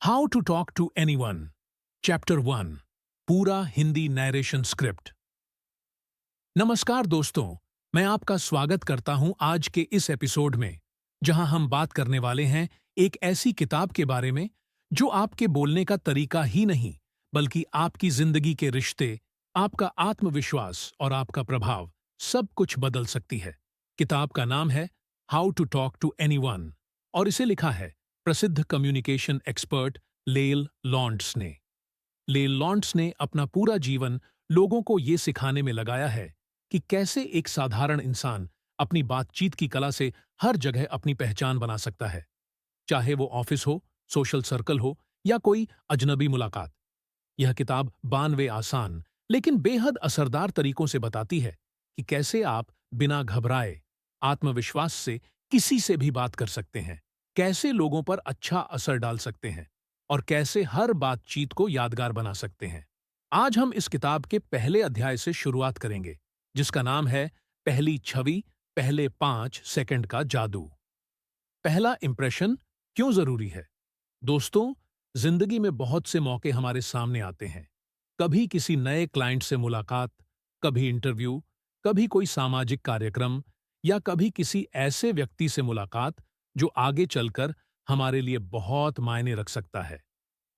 How to talk to anyone, chapter 1, पूरा Hindi narration script. नमस्कार दोस्तों, मैं आपका स्वागत करता हूं आज के इस एपिसोड में, जहां हम बात करने वाले हैं एक ऐसी किताब के बारे में जो आपके बोलने का तरीका ही नहीं, बल्कि आपकी जिंदगी के रिश्ते, आपका आत्मविश्वास और आपका प्रभाव सब कुछ बदल सकती है। किताब का नाम है how to talk to anyone और इसे लिखा है प्रसिद्ध कम्युनिकेशन एक्सपर्ट लेल लॉन्ड्स ने। लेल लॉन्ड्स ने अपना पूरा जीवन लोगों को ये सिखाने में लगाया है कि कैसे एक साधारण इंसान अपनी बातचीत की कला से हर जगह अपनी पहचान बना सकता है, चाहे वो ऑफिस हो, सोशल सर्कल हो या कोई अजनबी मुलाकात। यह किताब 92 आसान लेकिन बेहद असरदार तरीकों से बताती है कि कैसे आप बिना घबराए आत्मविश्वास से किसी से भी बात कर सकते हैं, कैसे लोगों पर अच्छा असर डाल सकते हैं और कैसे हर बातचीत को यादगार बना सकते हैं। आज हम इस किताब के पहले अध्याय से शुरुआत करेंगे, जिसका नाम है पहली छवि, पहले 5 सेकंड का जादू। पहला इंप्रेशन क्यों जरूरी है? दोस्तों, जिंदगी में बहुत से मौके हमारे सामने आते हैं। कभी किसी नए क्लाइंट से मुलाकात, कभी इंटरव्यू, कभी कोई सामाजिक कार्यक्रम या कभी किसी ऐसे व्यक्ति से मुलाकात जो आगे चलकर हमारे लिए बहुत मायने रख सकता है।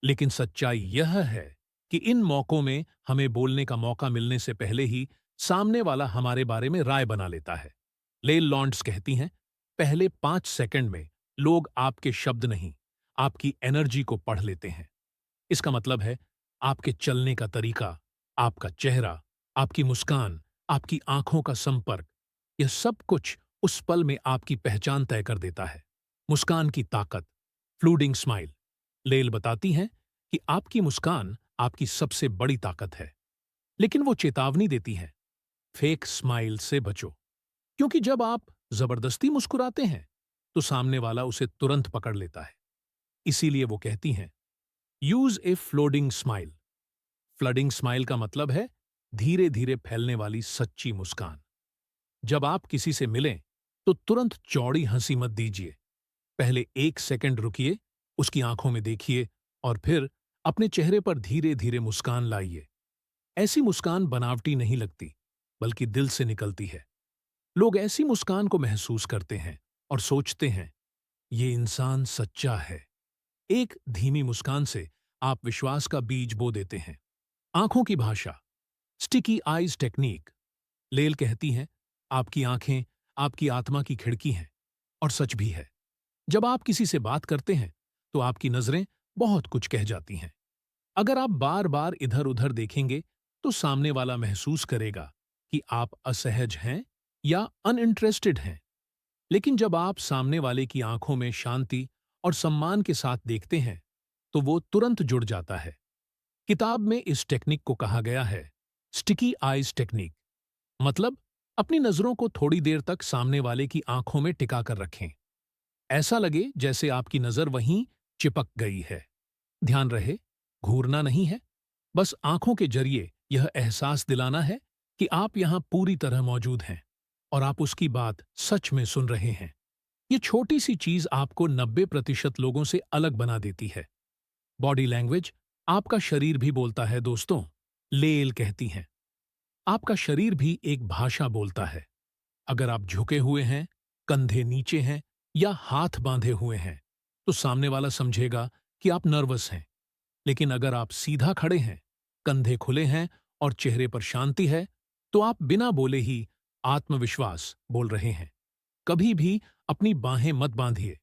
लेकिन सच्चाई यह है कि इन मौकों में हमें बोलने का मौका मिलने से पहले ही सामने वाला हमारे बारे में राय बना लेता है। लेल लॉन्ड्स कहती हैं, पहले 5 सेकंड में लोग आपके शब्द नहीं, आपकी एनर्जी को पढ़ लेते हैं। इसका मतलब है आपके चलने का तरीका, आपका चेहरा, आपकी मुस्कान, आपकी आंखों का संपर्क, यह सब कुछ उस पल में आपकी पहचान तय कर देता है। मुस्कान की ताकत, फ्लूडिंग स्माइल। लेल बताती हैं कि आपकी मुस्कान आपकी सबसे बड़ी ताकत है, लेकिन वो चेतावनी देती है, फेक स्माइल से बचो, क्योंकि जब आप जबरदस्ती मुस्कुराते हैं तो सामने वाला उसे तुरंत पकड़ लेता है। इसीलिए वो कहती हैं, यूज ए फ्लोडिंग स्माइल। फ्लडिंग स्माइल का मतलब है धीरे धीरे फैलने वाली सच्ची मुस्कान। जब आप किसी से मिलें तो तुरंत चौड़ी हंसी मत दीजिए। पहले 1 सेकंड रुकिए, उसकी आंखों में देखिए और फिर अपने चेहरे पर धीरे धीरे मुस्कान लाइए। ऐसी मुस्कान बनावटी नहीं लगती, बल्कि दिल से निकलती है। लोग ऐसी मुस्कान को महसूस करते हैं और सोचते हैं, ये इंसान सच्चा है। एक धीमी मुस्कान से आप विश्वास का बीज बो देते हैं। आंखों की भाषा, स्टिकी आईज टेक्निक। लेल कहती हैं, आपकी आंखें आपकी आत्मा की खिड़की हैं, और सच भी है। जब आप किसी से बात करते हैं तो आपकी नजरें बहुत कुछ कह जाती हैं। अगर आप बार बार इधर उधर देखेंगे तो सामने वाला महसूस करेगा कि आप असहज हैं या अनइंटरेस्टेड हैं। लेकिन जब आप सामने वाले की आंखों में शांति और सम्मान के साथ देखते हैं तो वो तुरंत जुड़ जाता है। किताब में इस टेक्निक को कहा गया है स्टिकी आईज टेक्निक। मतलब, अपनी नजरों को थोड़ी देर तक सामने वाले की आंखों में टिका कर रखें। ऐसा लगे जैसे आपकी नजर वहीं चिपक गई है। ध्यान रहे, घूरना नहीं है, बस आंखों के जरिए यह एहसास दिलाना है कि आप यहां पूरी तरह मौजूद हैं और आप उसकी बात सच में सुन रहे हैं। ये छोटी सी चीज आपको 90% लोगों से अलग बना देती है। बॉडी लैंग्वेज, आपका शरीर भी बोलता है दोस्तों। लेल कहती हैं, आपका शरीर भी एक भाषा बोलता है। अगर आप झुके हुए हैं, कंधे नीचे हैं या हाथ बांधे हुए हैं, तो सामने वाला समझेगा कि आप नर्वस हैं। लेकिन अगर आप सीधा खड़े हैं, कंधे खुले हैं और चेहरे पर शांति है, तो आप बिना बोले ही आत्मविश्वास बोल रहे हैं। कभी भी अपनी बाहें मत बांधिए,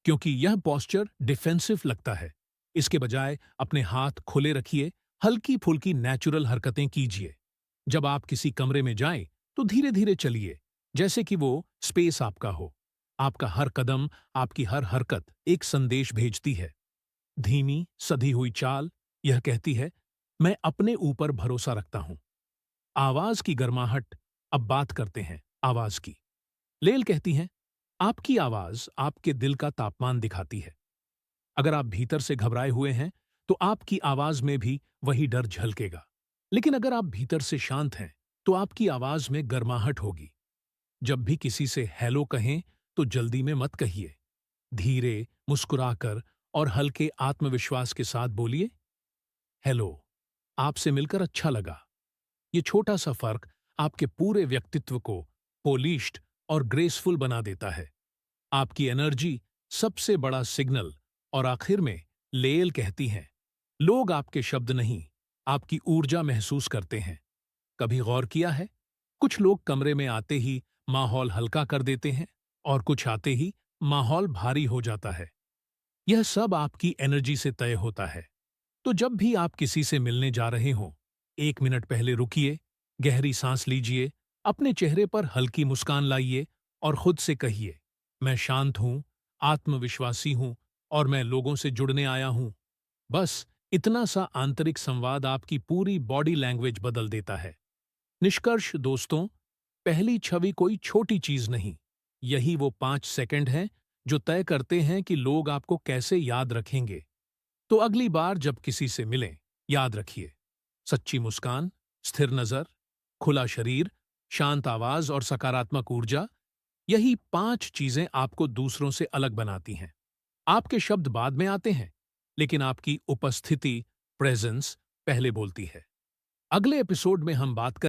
क्योंकि यह पोस्चर डिफेंसिव लगता है। इसके बजाय अपने हाथ खुले रखिए, हल्की फुल्की नेचुरल हरकतें कीजिए। जब आप किसी कमरे में जाएं, तो धीरे धीरे चलिए, जैसे कि वो स्पेस आपका हो। आपका हर कदम, आपकी हर हरकत एक संदेश भेजती है। धीमी सधी हुई चाल, यह कहती है, मैं अपने ऊपर भरोसा रखता हूं। आवाज की गर्माहट, अब बात करते हैं आवाज की। लेल कहती हैं, आपकी आवाज आपके दिल का तापमान दिखाती है। अगर आप भीतर से घबराए हुए हैं तो आपकी आवाज में भी वही डर झलकेगा। लेकिन अगर आप भीतर से शांत हैं तो आपकी आवाज में गर्माहट होगी। जब भी किसी से हेलो कहें तो जल्दी में मत कहिए। धीरे, मुस्कुराकर और हल्के आत्मविश्वास के साथ बोलिए, हेलो, आपसे मिलकर अच्छा लगा। ये छोटा सा फर्क आपके पूरे व्यक्तित्व को पॉलिश्ड और ग्रेसफुल बना देता है। आपकी एनर्जी सबसे बड़ा सिग्नल। और आखिर में लेयल कहती हैं, लोग आपके शब्द नहीं, आपकी ऊर्जा महसूस करते हैं। कभी गौर किया है? कुछ लोग कमरे में आते ही माहौल हल्का कर देते हैं और कुछ आते ही माहौल भारी हो जाता है। यह सब आपकी एनर्जी से तय होता है। तो जब भी आप किसी से मिलने जा रहे हों, 1 मिनट पहले रुकिए, गहरी सांस लीजिए, अपने चेहरे पर हल्की मुस्कान लाइए और खुद से कहिए, मैं शांत हूं, आत्मविश्वासी हूं और मैं लोगों से जुड़ने आया हूं। बस इतना सा आंतरिक संवाद आपकी पूरी बॉडी लैंग्वेज बदल देता है। निष्कर्ष दोस्तों, पहली छवि कोई छोटी चीज नहीं, यही वो 5 सेकंड हैं जो तय करते हैं कि लोग आपको कैसे याद रखेंगे। तो अगली बार जब किसी से मिलें, याद रखिए, सच्ची मुस्कान, स्थिर नजर, खुला शरीर, शांत आवाज और सकारात्मक ऊर्जा, यही 5 चीजें आपको दूसरों से अलग बनाती हैं। आपके शब्द बाद में आते हैं, लेकिन आपकी उपस्थिति, प्रेजेंस, पहले बोलती है। अगले एपिसोड में हम बात